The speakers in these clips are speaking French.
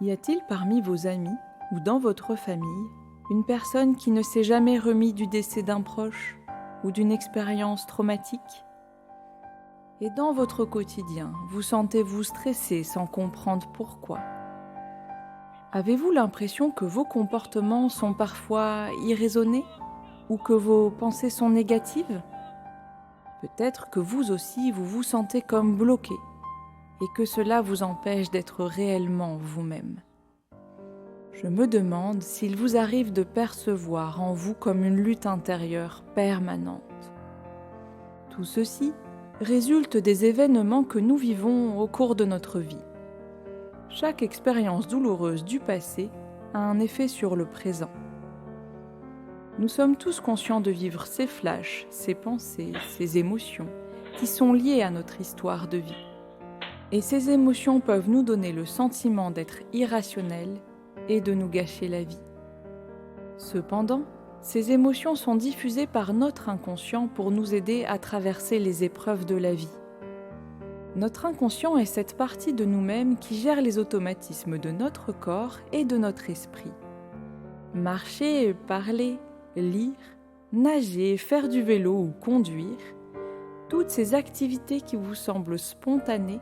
Y a-t-il parmi vos amis ou dans votre famille une personne qui ne s'est jamais remis du décès d'un proche ou d'une expérience traumatique ? Et dans votre quotidien, vous sentez-vous stressé sans comprendre pourquoi ? Avez-vous l'impression que vos comportements sont parfois irraisonnés ou que vos pensées sont négatives ? Peut-être que vous aussi, vous vous sentez comme bloqué et que cela vous empêche d'être réellement vous-même. Je me demande s'il vous arrive de percevoir en vous comme une lutte intérieure permanente. Tout ceci résulte des événements que nous vivons au cours de notre vie. Chaque expérience douloureuse du passé a un effet sur le présent. Nous sommes tous conscients de vivre ces flashs, ces pensées, ces émotions qui sont liées à notre histoire de vie. Et ces émotions peuvent nous donner le sentiment d'être irrationnels et de nous gâcher la vie. Cependant, ces émotions sont diffusées par notre inconscient pour nous aider à traverser les épreuves de la vie. Notre inconscient est cette partie de nous-mêmes qui gère les automatismes de notre corps et de notre esprit. Marcher, parler, lire, nager, faire du vélo ou conduire, toutes ces activités qui vous semblent spontanées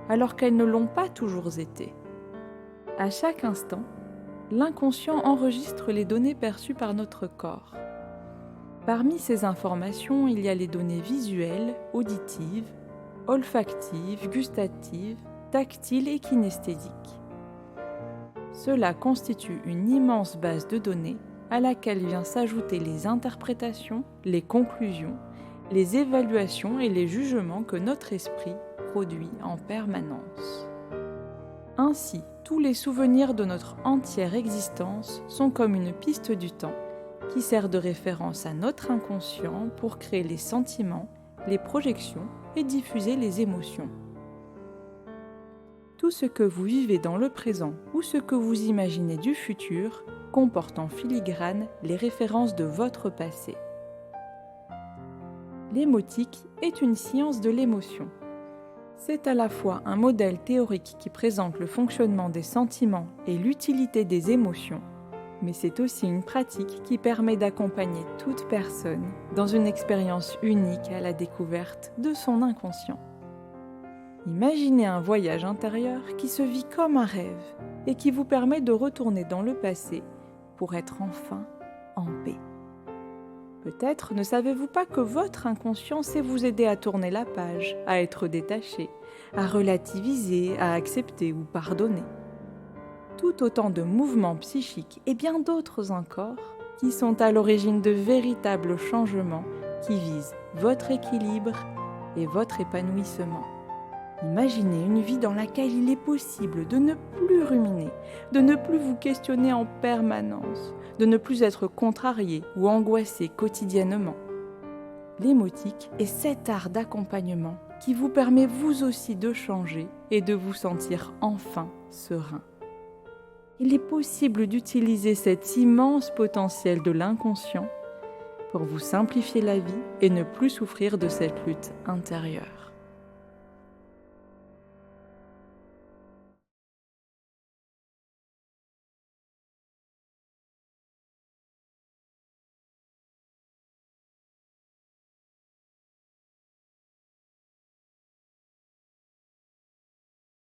alors qu'elles ne l'ont pas toujours été. À chaque instant, l'inconscient enregistre les données perçues par notre corps. Parmi ces informations, il y a les données visuelles, auditives, olfactives, gustatives, tactiles et kinesthésiques. Cela constitue une immense base de données à laquelle vient s'ajouter les interprétations, les conclusions, les évaluations et les jugements que notre esprit produit en permanence. Ainsi, tous les souvenirs de notre entière existence sont comme une piste du temps qui sert de référence à notre inconscient pour créer les sentiments, les projections et diffuser les émotions. Tout ce que vous vivez dans le présent ou ce que vous imaginez du futur comporte en filigrane les références de votre passé. L'émotique est une science de l'émotion. C'est à la fois un modèle théorique qui présente le fonctionnement des sentiments et l'utilité des émotions, mais c'est aussi une pratique qui permet d'accompagner toute personne dans une expérience unique à la découverte de son inconscient. Imaginez un voyage intérieur qui se vit comme un rêve et qui vous permet de retourner dans le passé pour être enfin en paix. Peut-être ne savez-vous pas que votre inconscient sait vous aider à tourner la page, à être détaché, à relativiser, à accepter ou pardonner. Tout autant de mouvements psychiques et bien d'autres encore qui sont à l'origine de véritables changements qui visent votre équilibre et votre épanouissement. Imaginez une vie dans laquelle il est possible de ne plus ruminer, de ne plus vous questionner en permanence, de ne plus être contrarié ou angoissé quotidiennement. L'émotique est cet art d'accompagnement qui vous permet vous aussi de changer et de vous sentir enfin serein. Il est possible d'utiliser cet immense potentiel de l'inconscient pour vous simplifier la vie et ne plus souffrir de cette lutte intérieure.